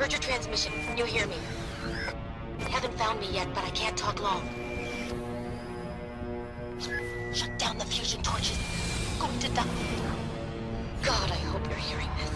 heard your transmission. Can you hear me? You haven't found me yet, but I can't talk long. Shut down the fusion torches. I'm going to die. God, I hope you're hearing this.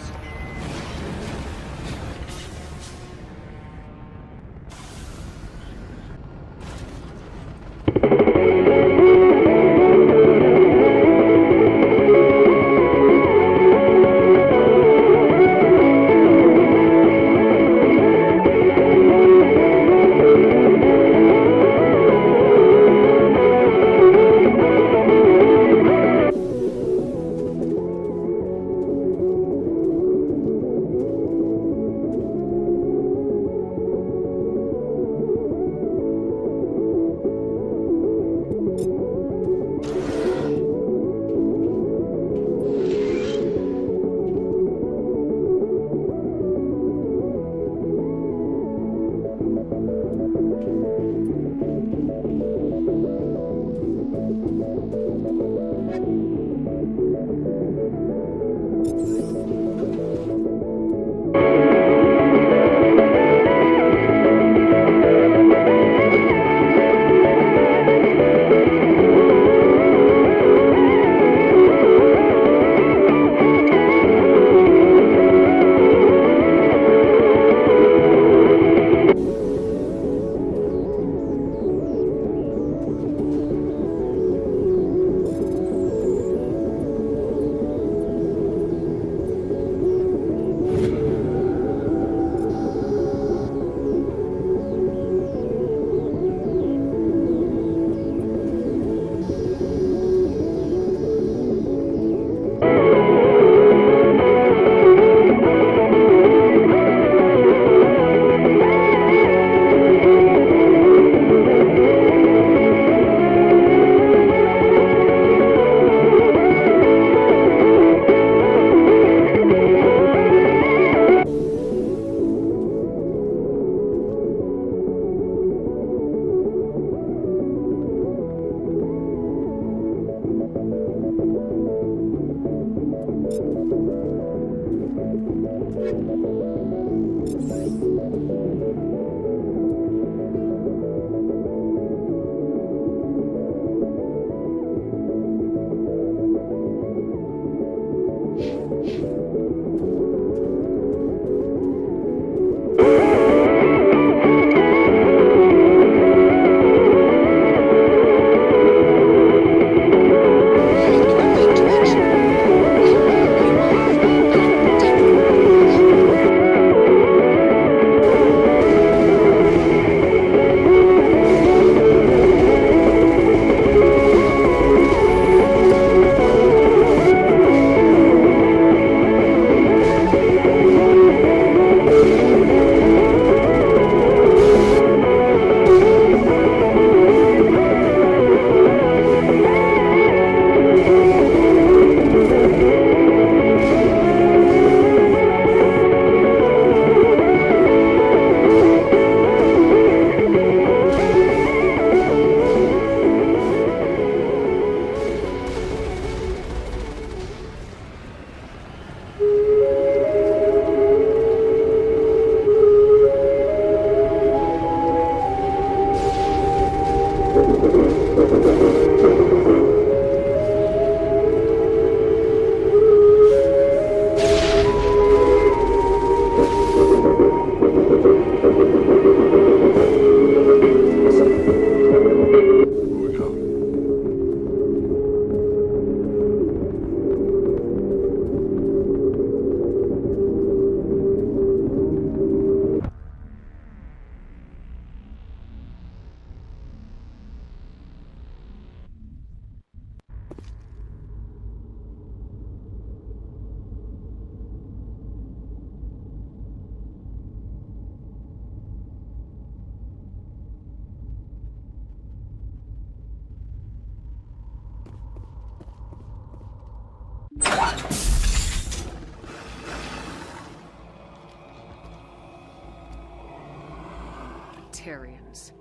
Tarians.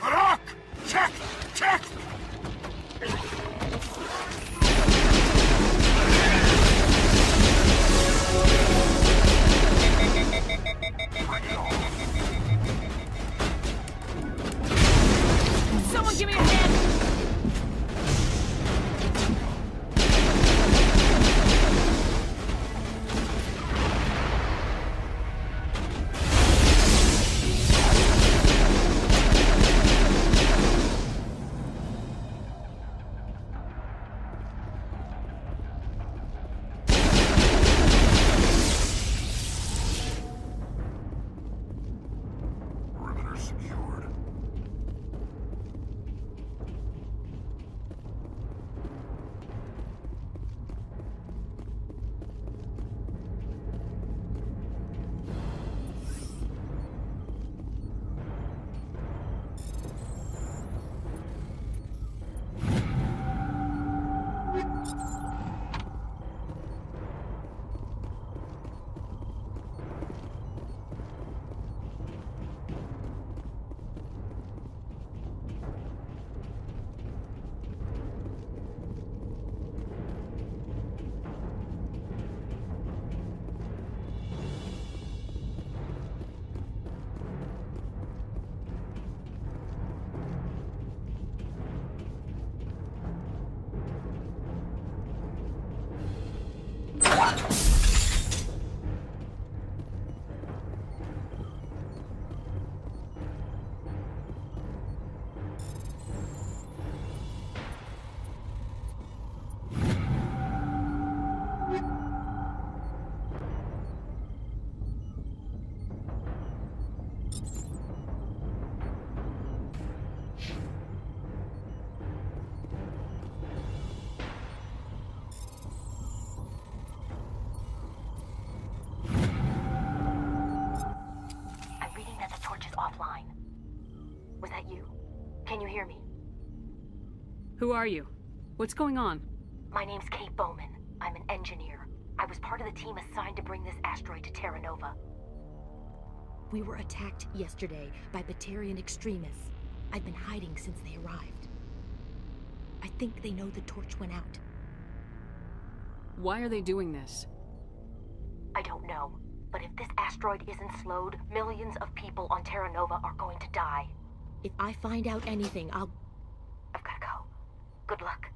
Harak! Check! Check! Who are you? What's going on? My name's Kate Bowman. I'm an engineer. I was part of the team assigned to bring this asteroid to Terra Nova. We were attacked yesterday by Batarian extremists. I've been hiding since they arrived. I think they know the torch went out. Why are they doing this? I don't know, but if this asteroid isn't slowed, millions of people on Terra Nova are going to die. If I find out anything, I've gotta go. Good luck.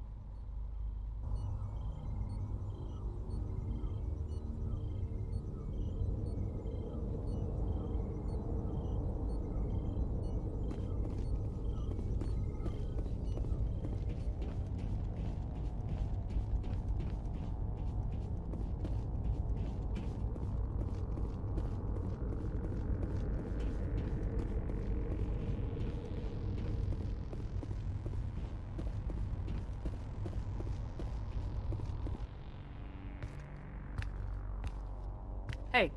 Hey,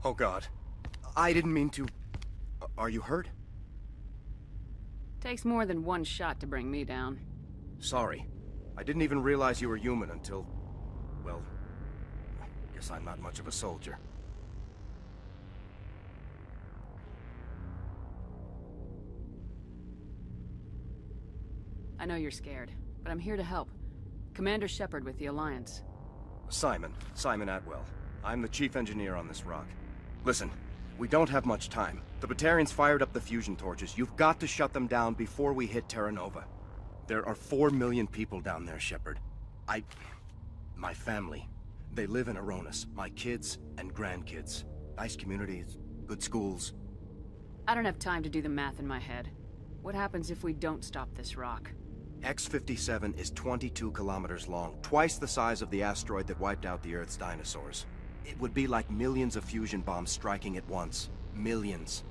Oh God. I didn't mean to... Are you hurt? takes more than one shot to bring me down. Sorry. I didn't even realize you were human until... Well... Guess I'm not much of a soldier. I know you're scared, but I'm here to help. Commander Shepard with the Alliance. Simon Atwell. I'm the chief engineer on this rock. Listen, we don't have much time. The Batarians fired up the fusion torches. You've got to shut them down before we hit Terra Nova. There are 4 million people down there, Shepard. My family. They live in Aronis. My kids and grandkids. Nice communities, good schools. I don't have time to do the math in my head. What happens if we don't stop this rock? X-57 is 22 kilometers long, twice the size of the asteroid that wiped out the Earth's dinosaurs. It would be like millions of fusion bombs striking at once. Millions.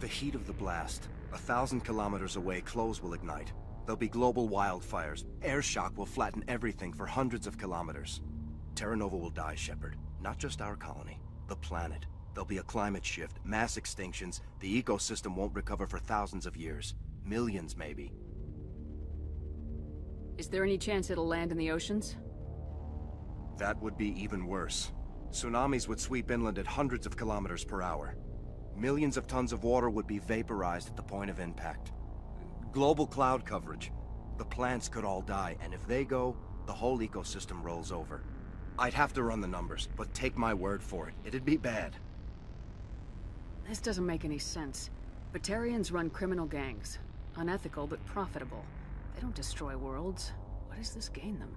The heat of the blast, 1,000 kilometers away, clothes will ignite. There'll be global wildfires. Air shock will flatten everything for hundreds of kilometers. Terra Nova will die, Shepard. Not just our colony, the planet. There'll be a climate shift, mass extinctions. The ecosystem won't recover for thousands of years. Millions, maybe. Is there any chance it'll land in the oceans? That would be even worse. Tsunamis would sweep inland at hundreds of kilometers per hour. Millions of tons of water would be vaporized at the point of impact. Global cloud coverage. The plants could all die, and if they go, the whole ecosystem rolls over. I'd have to run the numbers, but take my word for it, it'd be bad. This doesn't make any sense. Batarians run criminal gangs. Unethical, but profitable. They don't destroy worlds. What does this gain them?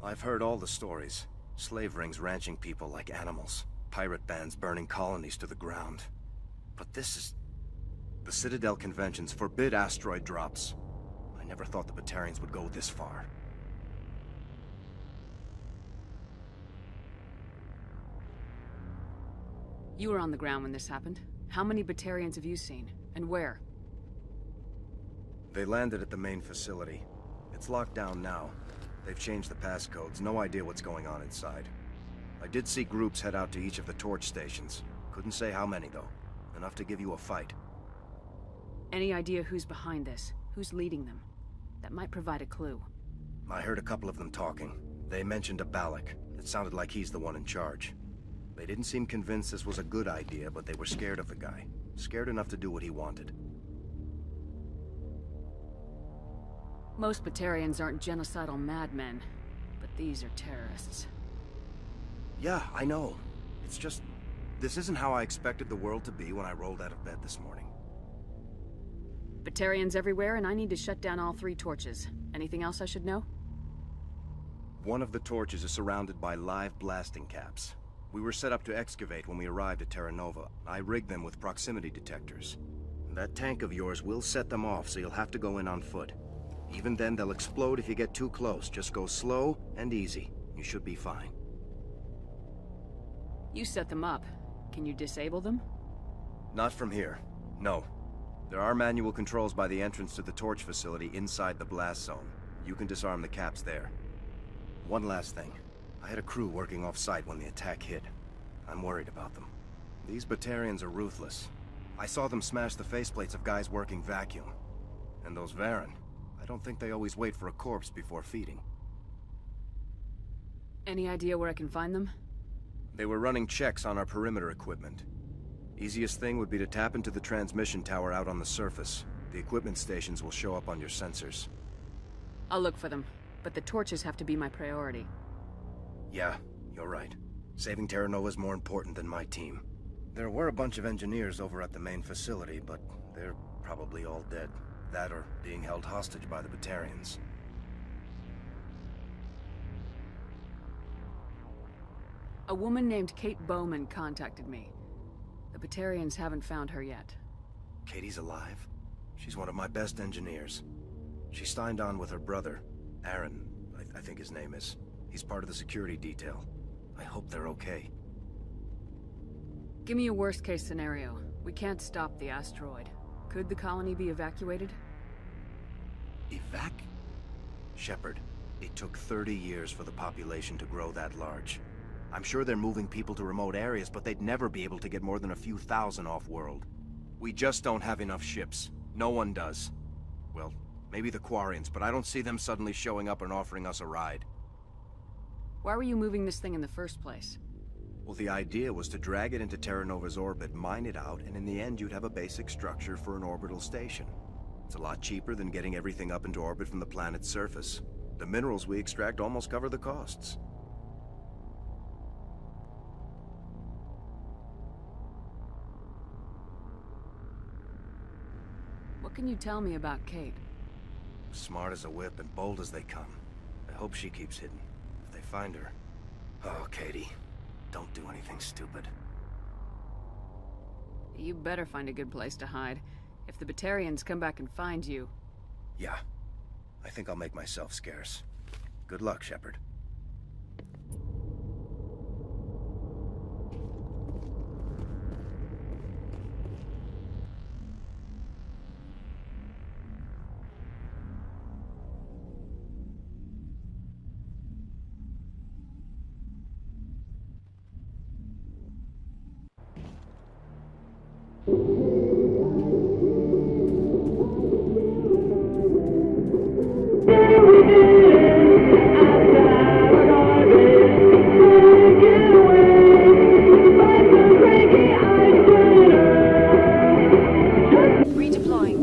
I've heard all the stories. Slave rings ranching people like animals. Pirate bands burning colonies to the ground. But this is... The Citadel Conventions forbid asteroid drops. I never thought the Batarians would go this far. You were on the ground when this happened. How many Batarians have you seen? And where? They landed at the main facility. It's locked down now. They've changed the passcodes. No idea what's going on inside. I did see groups head out to each of the torch stations. Couldn't say how many, though. Enough to give you a fight. Any idea who's behind this? Who's leading them? That might provide a clue. I heard a couple of them talking. They mentioned a Balak. It sounded like he's the one in charge. They didn't seem convinced this was a good idea, but they were scared of the guy. Scared enough to do what he wanted. Most Batarians aren't genocidal madmen, but these are terrorists. Yeah, I know. It's just... This isn't how I expected the world to be when I rolled out of bed this morning. Batarians everywhere, and I need to shut down all 3 torches. Anything else I should know? One of the torches is surrounded by live blasting caps. We were set up to excavate when we arrived at Terra Nova. I rigged them with proximity detectors. That tank of yours will set them off, so you'll have to go in on foot. Even then, they'll explode if you get too close. Just go slow and easy. You should be fine. You set them up. Can you disable them? Not from here. No. There are manual controls by the entrance to the torch facility inside the blast zone. You can disarm the caps there. One last thing. I had a crew working off-site when the attack hit. I'm worried about them. These Batarians are ruthless. I saw them smash the faceplates of guys working vacuum. And those Varen, I don't think they always wait for a corpse before feeding. Any idea where I can find them? They were running checks on our perimeter equipment. Easiest thing would be to tap into the transmission tower out on the surface. The equipment stations will show up on your sensors. I'll look for them, but the torches have to be my priority. Yeah, you're right. Saving Terra Nova is more important than my team. There were a bunch of engineers over at the main facility, but they're probably all dead. That or being held hostage by the Batarians. A woman named Kate Bowman contacted me. The Batarians haven't found her yet. Katie's alive? She's one of my best engineers. She signed on with her brother, Aaron, I think his name is. He's part of the security detail. I hope they're okay. Give me a worst-case scenario. We can't stop the asteroid. Could the colony be evacuated? Shepard, it took 30 years for the population to grow that large. I'm sure they're moving people to remote areas, but they'd never be able to get more than a few thousand off-world. We just don't have enough ships. No one does. Well, maybe the Quarians, but I don't see them suddenly showing up and offering us a ride. Why were you moving this thing in the first place? Well, the idea was to drag it into Terra Nova's orbit, mine it out, and in the end you'd have a basic structure for an orbital station. It's a lot cheaper than getting everything up into orbit from the planet's surface. The minerals we extract almost cover the costs. What can you tell me about Kate? Smart as a whip and bold as they come. I hope she keeps hidden. If they find her... Oh, Katie. Don't do anything stupid. You better find a good place to hide. If the Batarians come back and find you... Yeah. I think I'll make myself scarce. Good luck, Shepard. Redeploying.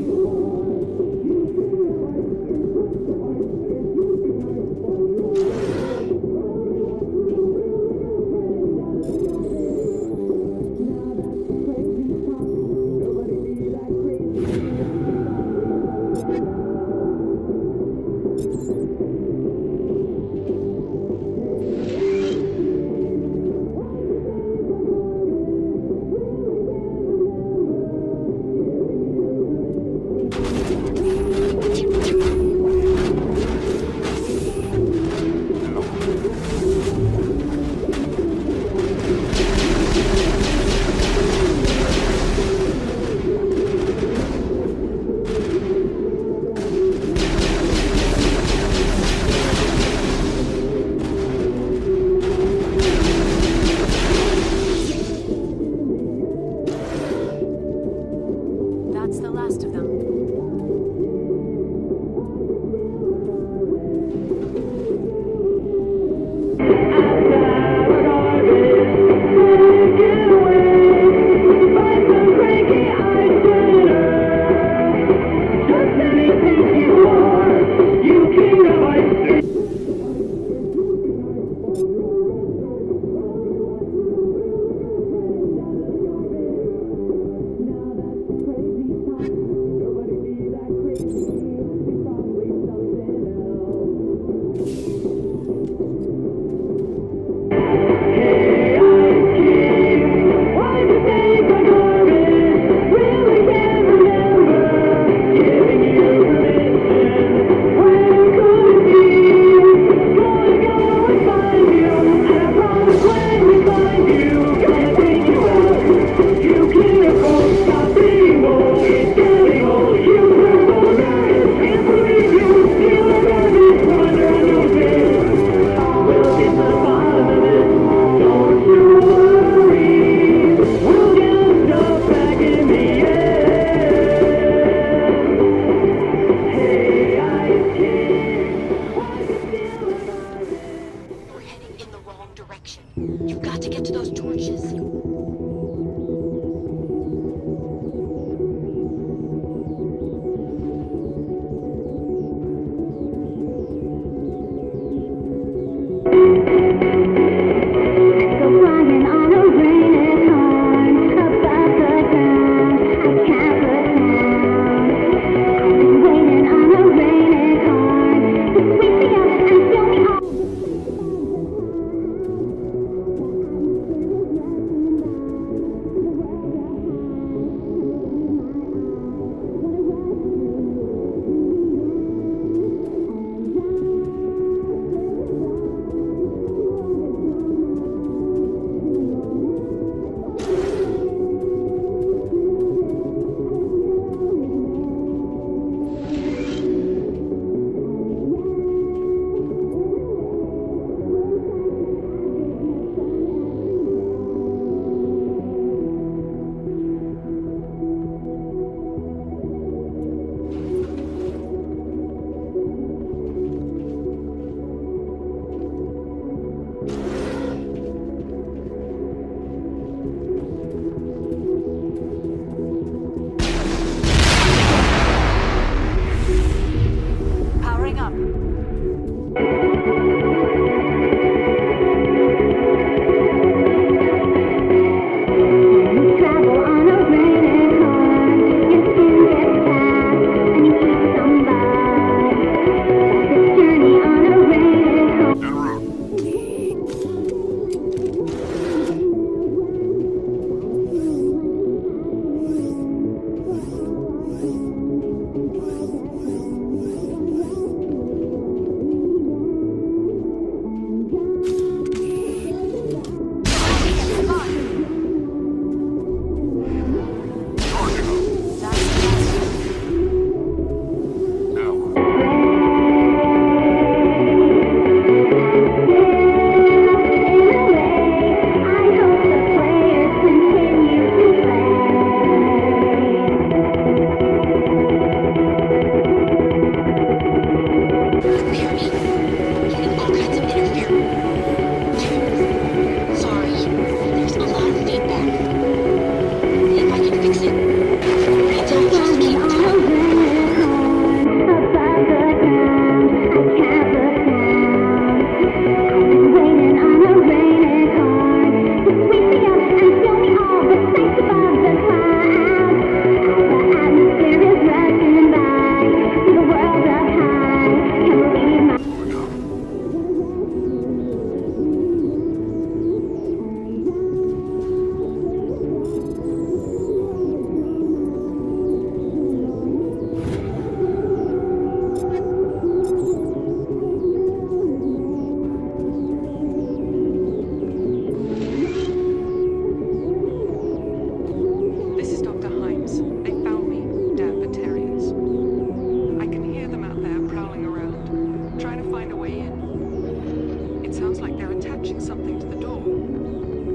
something to the door.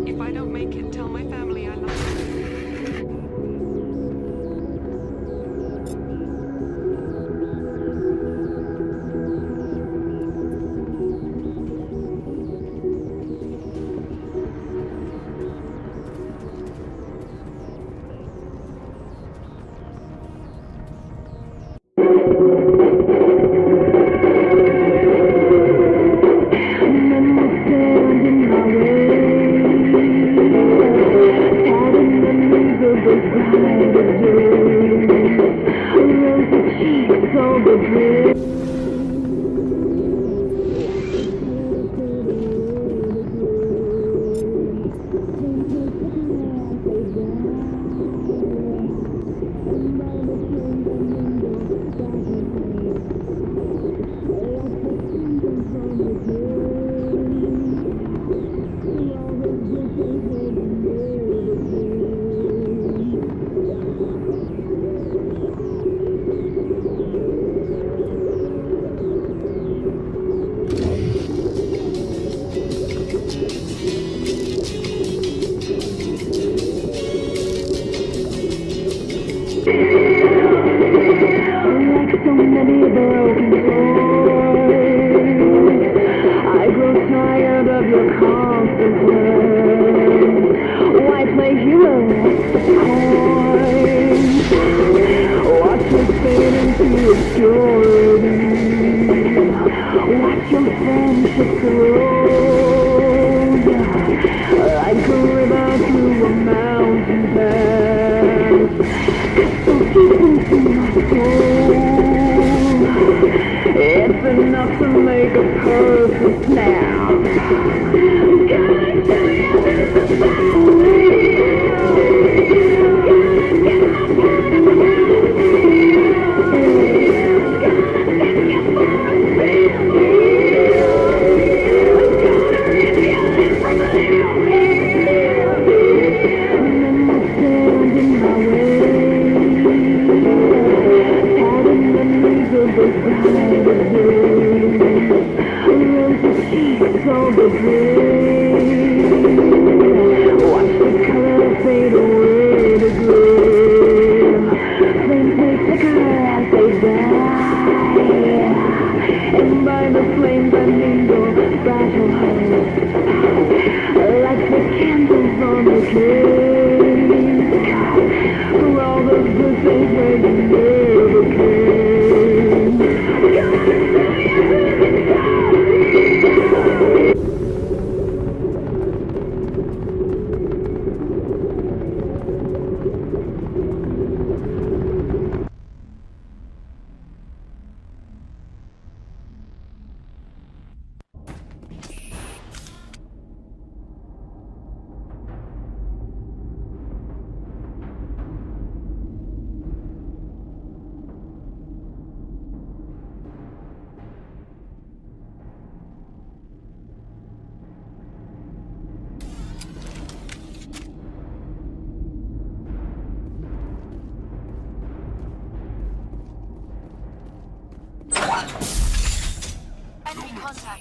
If I don't make it, tell my family I love them.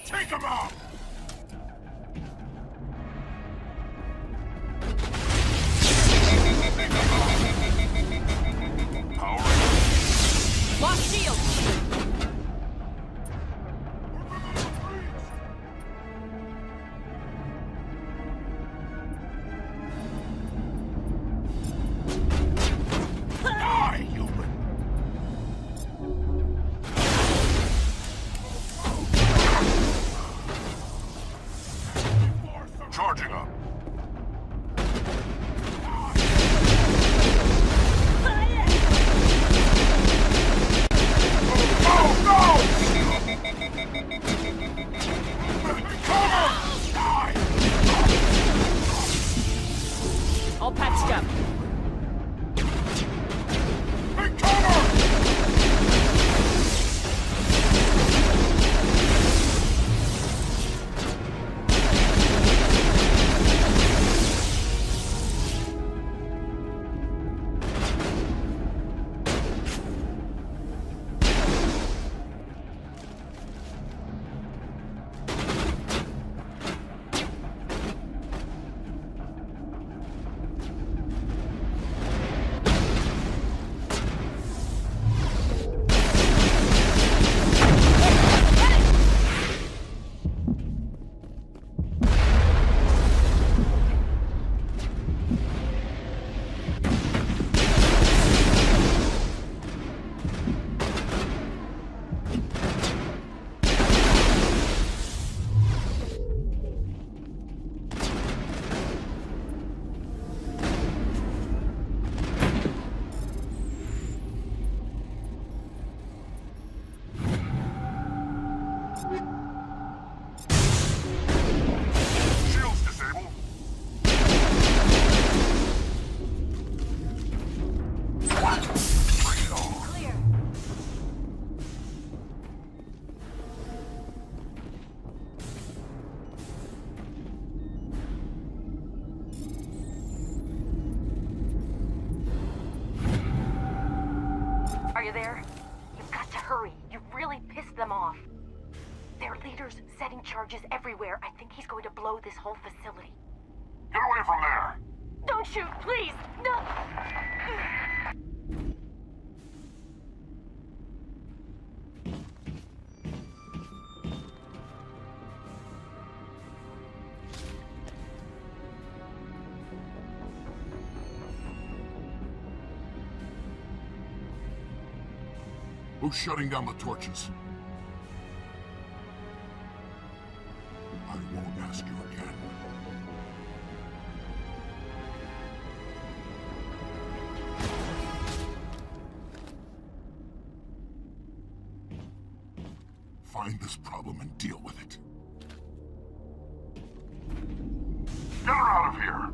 Take him out! Lost shield! Die, human! Charging up. All patched up. Take cover! leader's setting charges everywhere. I think he's going to blow this whole facility. Get away from there! Don't shoot, please! No! Who's shutting down the torches? I won't ask you again. Find this problem and deal with it. Get her out of here!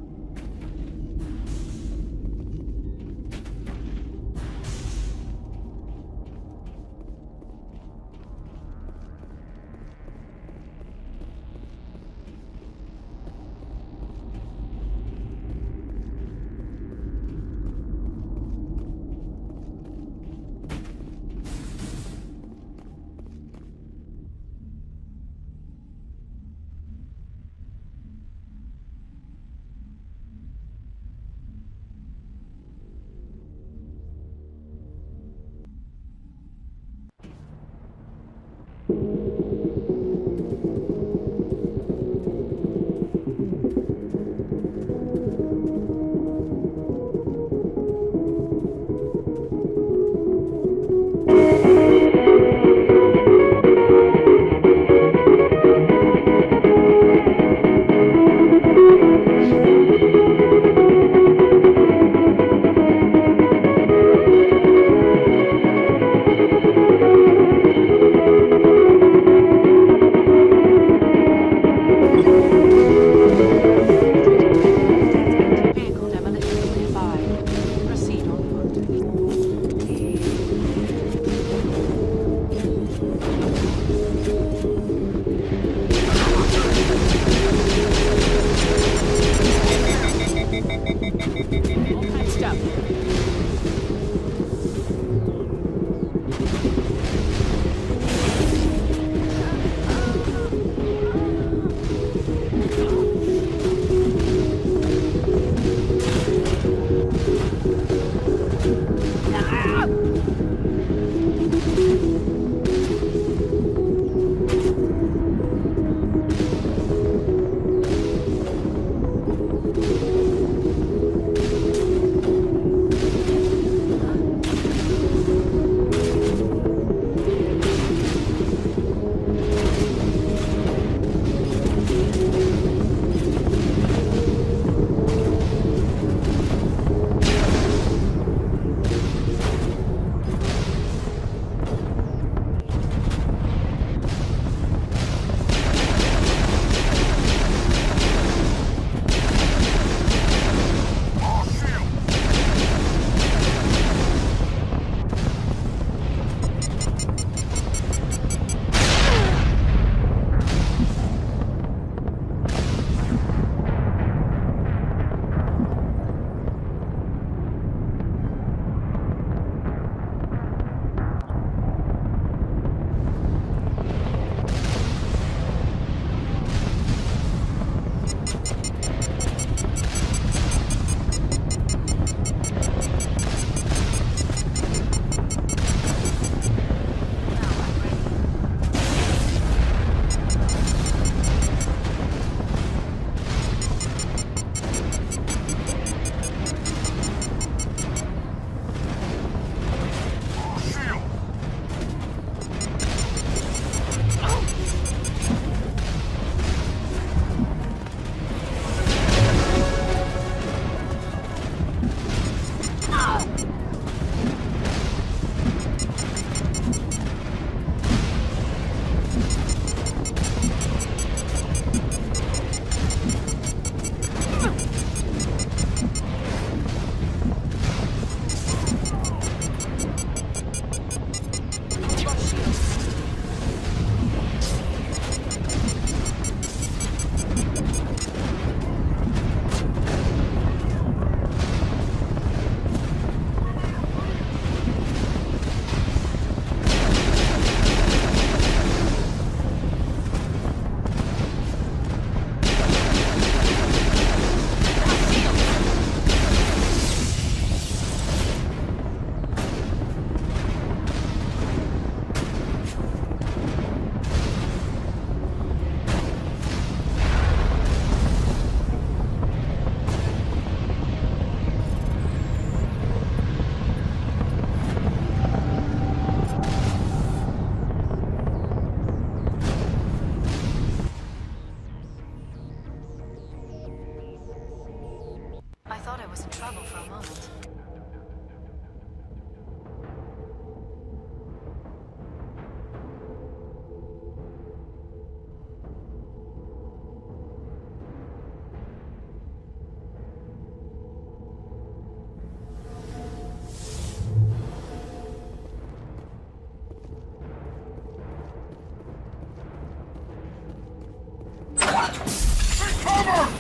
Take cover!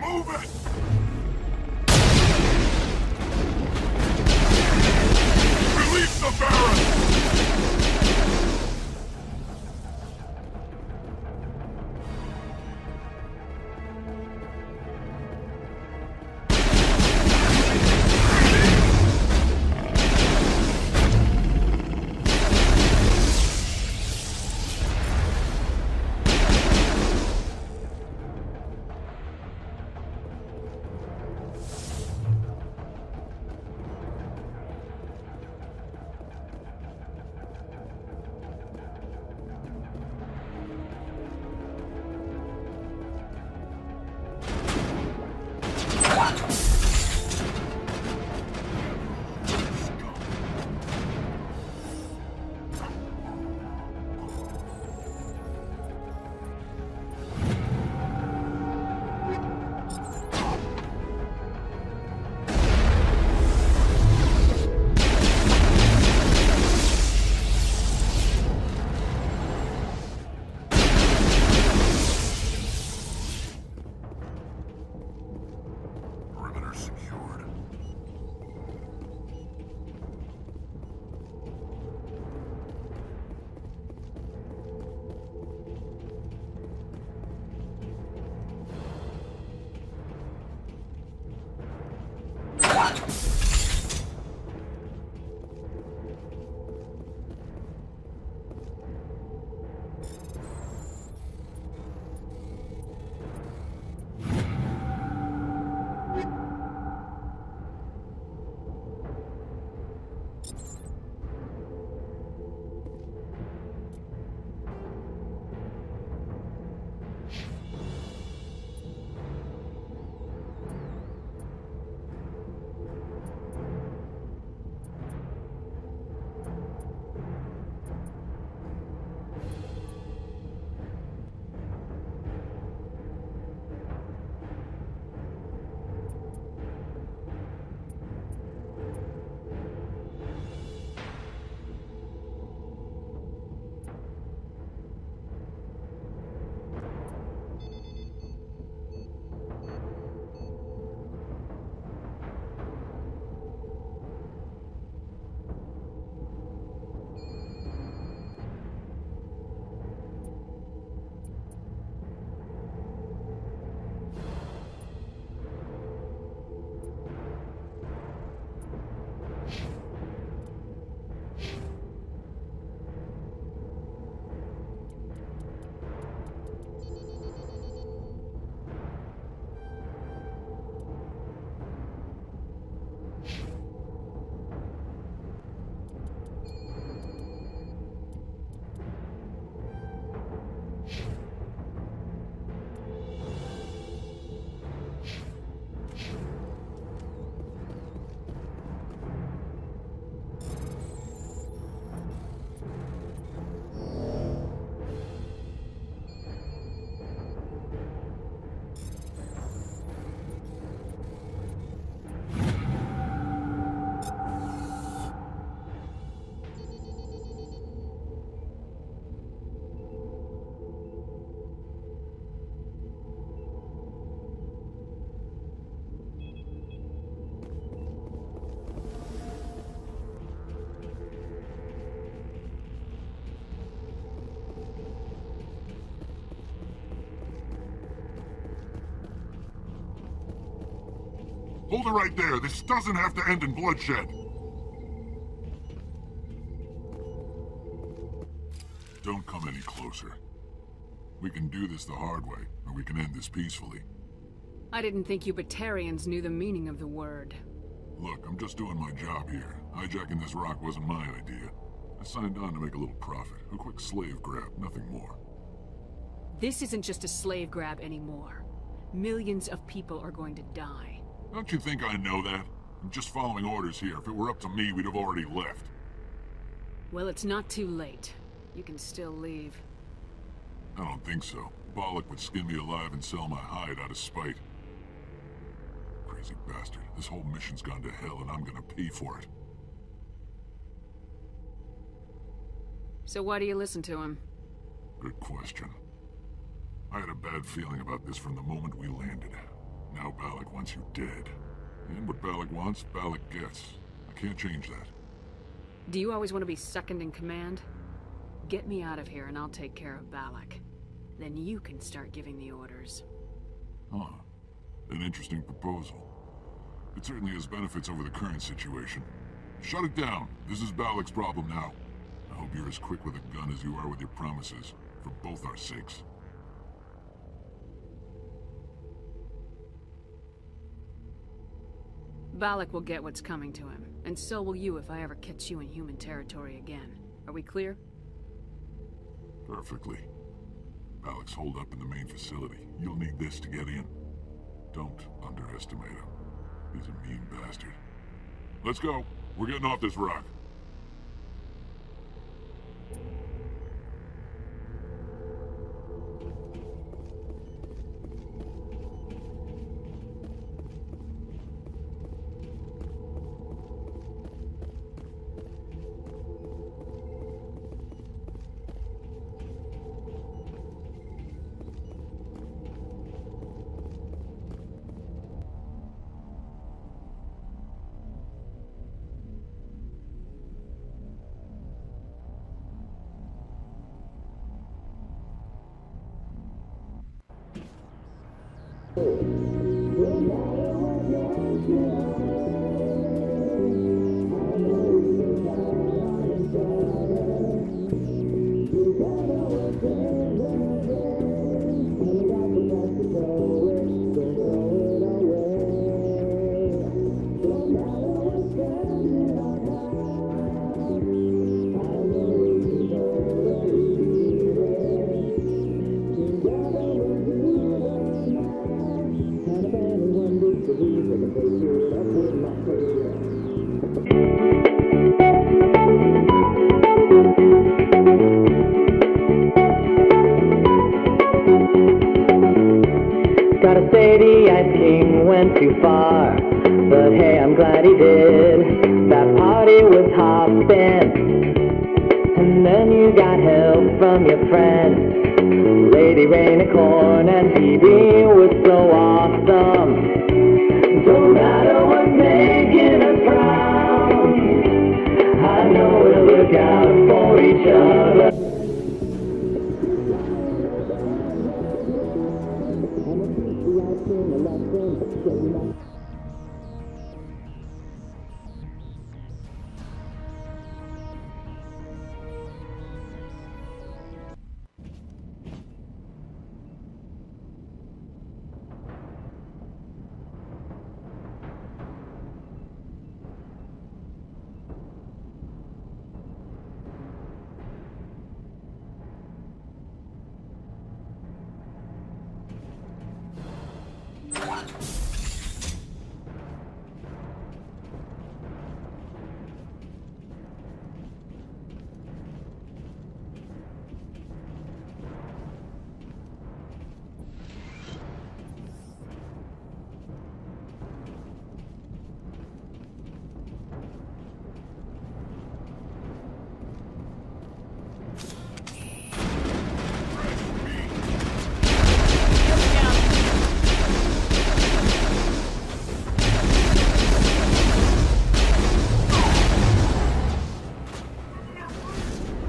Move it! Release the Baron! Perimeter secured. Hold it right there. This doesn't have to end in bloodshed. Don't come any closer. We can do this the hard way, or we can end this peacefully. I didn't think you Batarians knew the meaning of the word. Look, I'm just doing my job here. Hijacking this rock wasn't my idea. I signed on to make a little profit. A quick slave grab, nothing more. This isn't just a slave grab anymore. Millions of people are going to die. Don't you think I know that? I'm just following orders here. If it were up to me, we'd have already left. Well, it's not too late. You can still leave. I don't think so. Bollock would skin me alive and sell my hide out of spite. Crazy bastard. This whole mission's gone to hell and I'm gonna pay for it. So why do you listen to him? Good question. I had a bad feeling about this from the moment we landed. Now Balak wants you dead. And what Balak wants, Balak gets. I can't change that. Do you always want to be second in command? Get me out of here and I'll take care of Balak. Then you can start giving the orders. Huh. An interesting proposal. It certainly has benefits over the current situation. Shut it down. This is Balak's problem now. I hope you're as quick with a gun as you are with your promises, for both our sakes. Balak will get what's coming to him, and so will you if I ever catch you in human territory again. Are we clear? Perfectly. Balak's holed up in the main facility. You'll need this to get in. Don't underestimate him. He's a mean bastard. Let's go. We're getting off this rock. Gotta say the Ice King went too far, but hey, I'm glad he did. That party was hopping, and then you got help from your friend Lady Rainicorn, and Phoebe was so awesome. Don't matter what's making us proud, I know we'll look out for each other.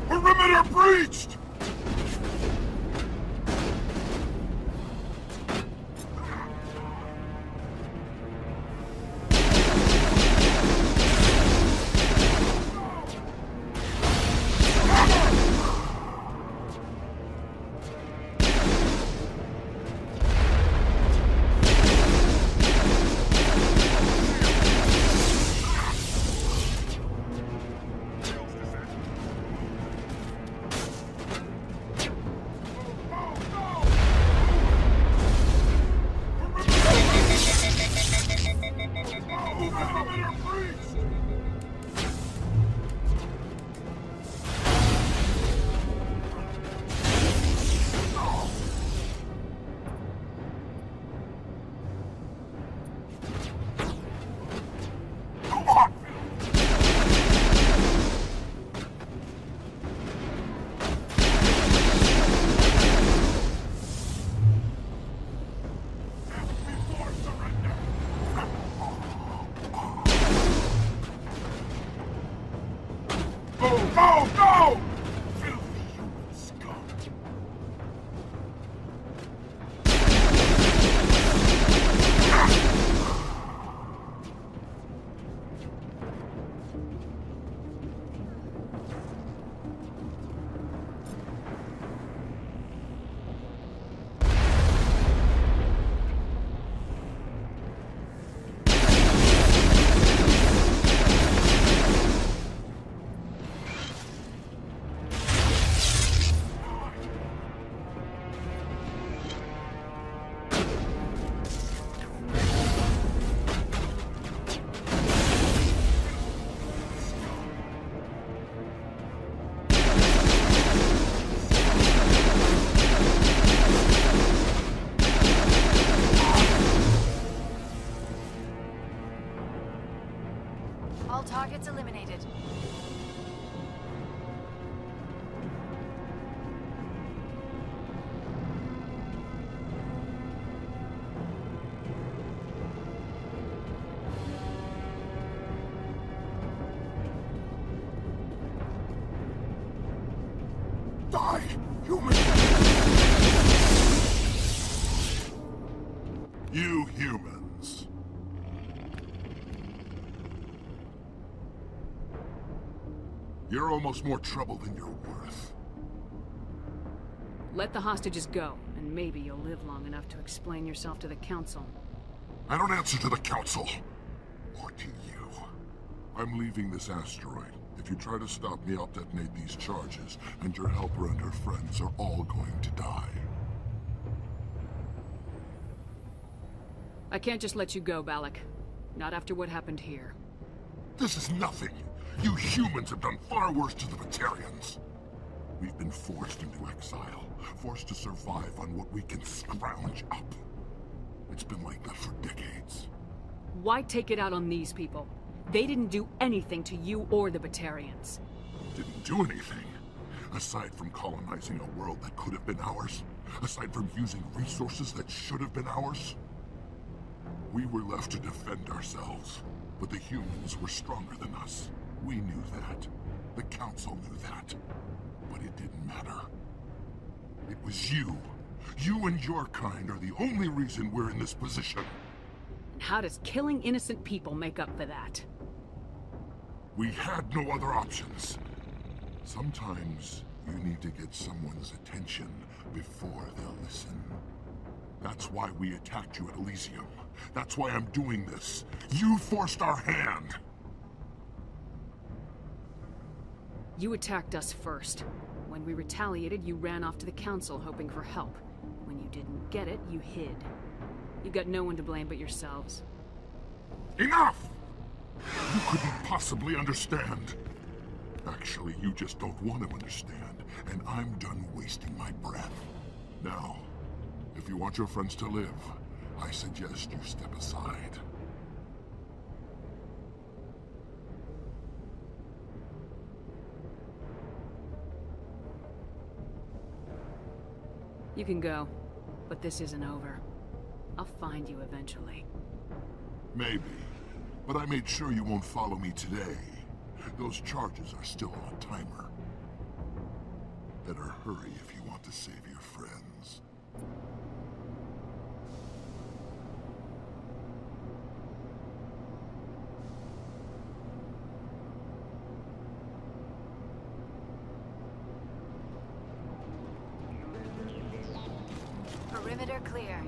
Perimeter breached! Die, human! You humans. You're almost more trouble than you're worth. Let the hostages go, and maybe you'll live long enough to explain yourself to the Council. I don't answer to the Council. Or to you. I'm leaving this asteroid. If you try to stop me, I'll detonate these charges, and your helper and her friends are all going to die. I can't just let you go, Balak. Not after what happened here. This is nothing. You humans have done far worse to the Batarians. We've been forced into exile, forced to survive on what we can scrounge up. It's been like that for decades. Why take it out on these people? They didn't do anything to you or the Batarians. Didn't do anything. Aside from colonizing a world that could have been ours. Aside from using resources that should have been ours. We were left to defend ourselves. But the humans were stronger than us. We knew that. The Council knew that. But it didn't matter. It was you. You and your kind are the only reason we're in this position. And how does killing innocent people make up for that? We had no other options. Sometimes you need to get someone's attention before they'll listen. That's why we attacked you at Elysium. That's why I'm doing this. You forced our hand. You attacked us first. When we retaliated, you ran off to the Council hoping for help. When you didn't get it, you hid. You got no one to blame but yourselves. Enough! You couldn't possibly understand. Actually, you just don't want to understand, and I'm done wasting my breath. Now, if you want your friends to live, I suggest you step aside. You can go, but this isn't over. I'll find you eventually. Maybe. But I made sure you won't follow me today. Those charges are still on a timer. Better hurry if you want to save your friends. Perimeter clear.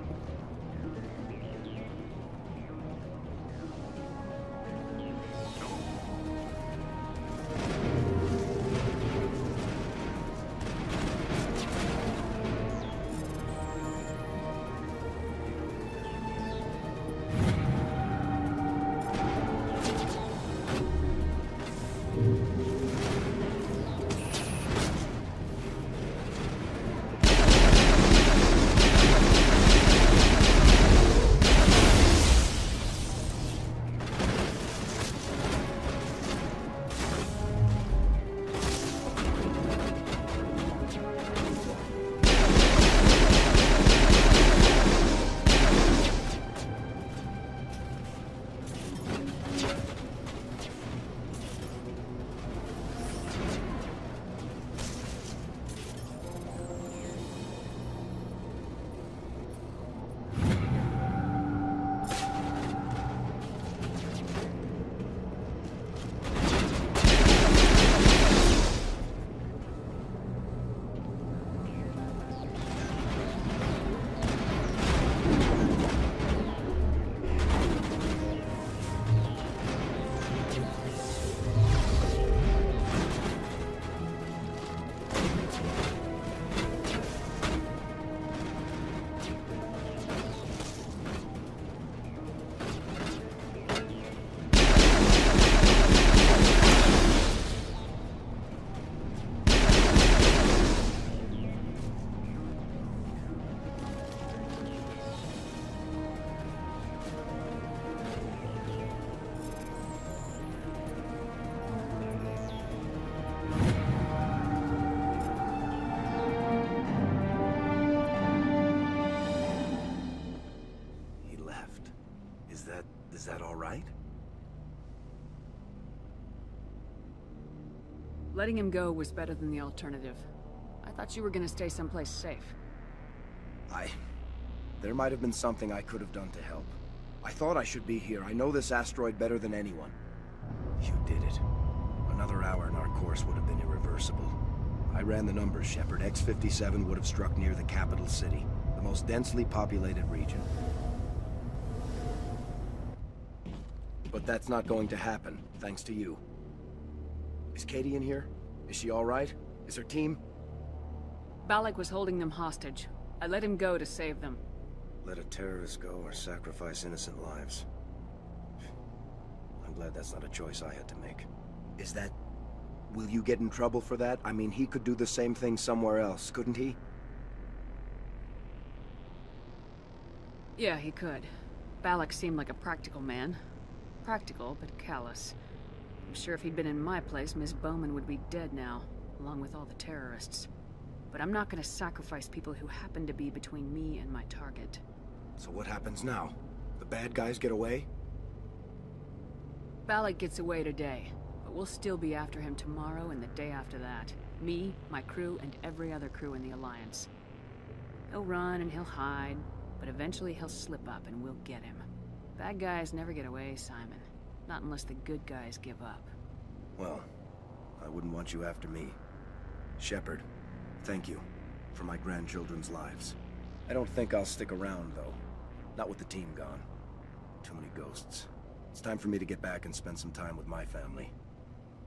Is that all right? Letting him go was better than the alternative. I thought you were gonna stay someplace safe. There might have been something I could have done to help. I thought I should be here. I know this asteroid better than anyone. You did it. Another hour and our course would have been irreversible. I ran the numbers, Shepard. X-57 would have struck near the capital city, the most densely populated region. But that's not going to happen, thanks to you. Is Katie in here? Is she all right? Is her team? Balak was holding them hostage. I let him go to save them. Let a terrorist go or sacrifice innocent lives. I'm glad that's not a choice I had to make. Is that... Will you get in trouble for that? I mean, he could do the same thing somewhere else, couldn't he? Yeah, he could. Balak seemed like a practical man. Practical, but callous. I'm sure if he'd been in my place, Miss Bowman would be dead now, along with all the terrorists. But I'm not gonna sacrifice people who happen to be between me and my target. So what happens now? The bad guys get away? Balak gets away today, but we'll still be after him tomorrow and the day after that. Me, my crew, and every other crew in the Alliance. He'll run and he'll hide, but eventually he'll slip up and we'll get him. Bad guys never get away, Simon. Not unless the good guys give up. Well, I wouldn't want you after me. Shepard, thank you for my grandchildren's lives. I don't think I'll stick around, though. Not with the team gone. Too many ghosts. It's time for me to get back and spend some time with my family.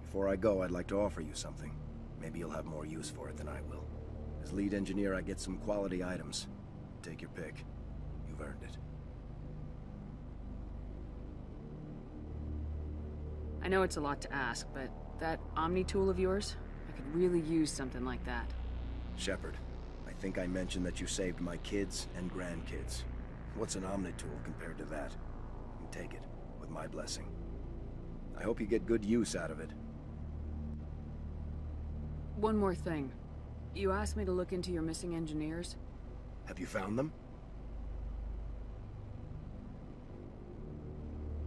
Before I go, I'd like to offer you something. Maybe you'll have more use for it than I will. As lead engineer, I get some quality items. Take your pick. You've earned it. I know it's a lot to ask, but that Omni tool of yours, I could really use something like that. Shepard, I think I mentioned that you saved my kids and grandkids. What's an Omnitool compared to that? You take it, with my blessing. I hope you get good use out of it. One more thing. You asked me to look into your missing engineers? Have you found them?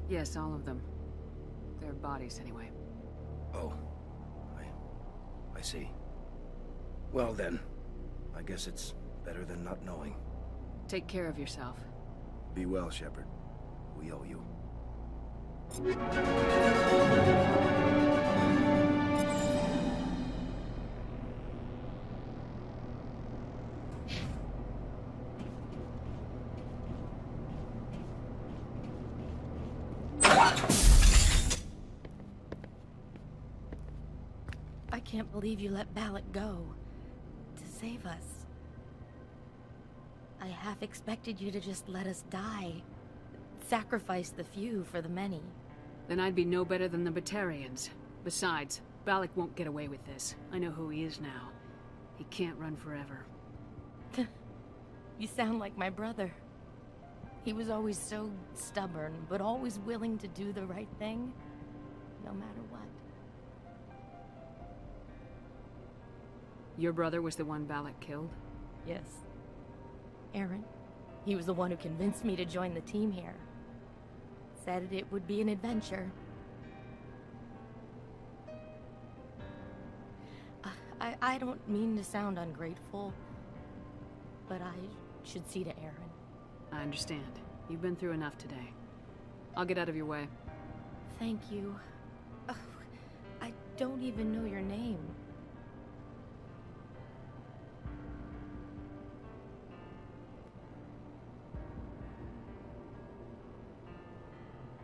Yes, all of them. Their bodies, anyway. Oh. I see. Well then, I guess it's better than not knowing. Take care of yourself. Be well, Shepard. We owe you. I can't believe you let Balak go. To save us. I half expected you to just let us die. Sacrifice the few for the many. Then I'd be no better than the Batarians. Besides, Balak won't get away with this. I know who he is now. He can't run forever. You sound like my brother. He was always so stubborn, but always willing to do the right thing, no matter what. Your brother was the one Balak killed? Yes. Aaron. He was the one who convinced me to join the team here. Said it would be an adventure. I don't mean to sound ungrateful, but I should see to Aaron. I understand. You've been through enough today. I'll get out of your way. Thank you. Oh, I don't even know your name.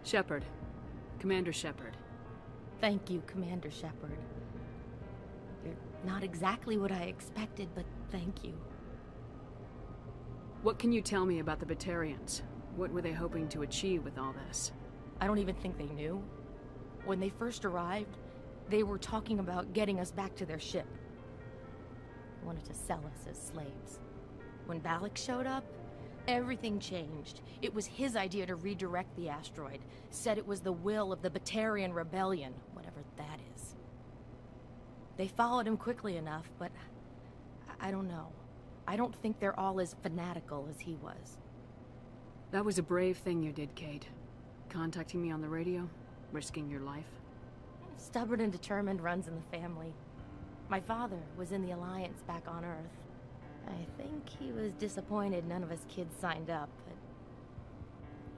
Shepard. Commander Shepard. Thank you, Commander Shepard. You're not exactly what I expected, but thank you. What can you tell me about the Batarians? What were they hoping to achieve with all this? I don't even think they knew. When they first arrived, they were talking about getting us back to their ship. They wanted to sell us as slaves. When Balak showed up, everything changed. It was his idea to redirect the asteroid. Said it was the will of the Batarian Rebellion, whatever that is. They followed him quickly enough, but I don't know. I don't think they're all as fanatical as he was. That was a brave thing you did, Kate. Contacting me on the radio, risking your life. Stubborn and determined runs in the family. My father was in the Alliance back on Earth. I think he was disappointed none of his kids signed up, but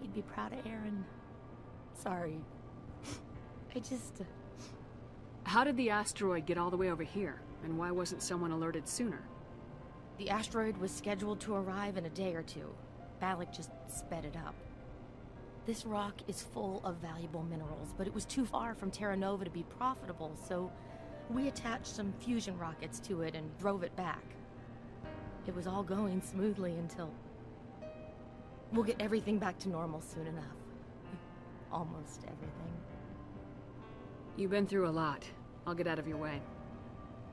he'd be proud of Aaron. Sorry. I just... How did the asteroid get all the way over here? And why wasn't someone alerted sooner? The asteroid was scheduled to arrive in a day or two. Balak just sped it up. This rock is full of valuable minerals, but it was too far from Terra Nova to be profitable, so we attached some fusion rockets to it and drove it back. It was all going smoothly until... We'll get everything back to normal soon enough. Almost everything. You've been through a lot. I'll get out of your way.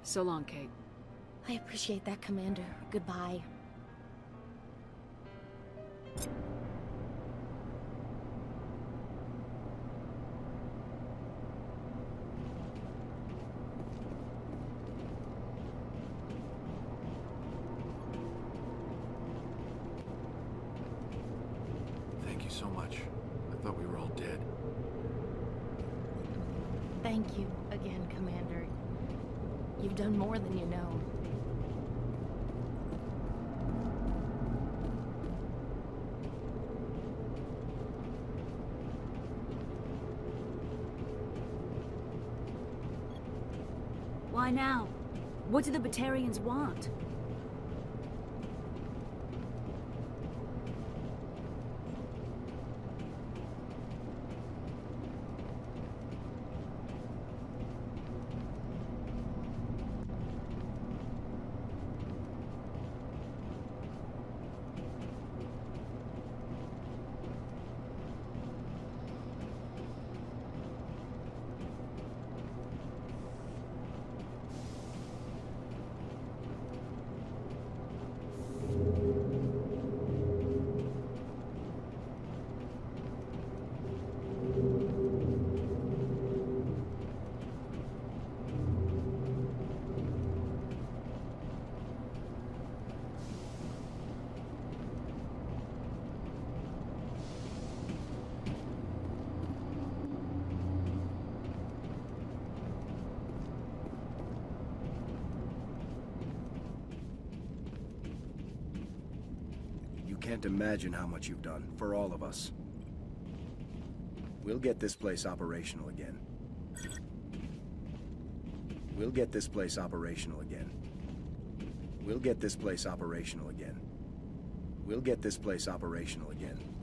So long, Kate. I appreciate that, Commander. Goodbye. Thank you so much. I thought we were all dead. Thank you again, Commander. You've done more than you know. Why now? What do the Batarians want? You can't imagine how much you've done, for all of us. We'll get this place operational again. We'll get this place operational again. We'll get this place operational again. We'll get this place operational again.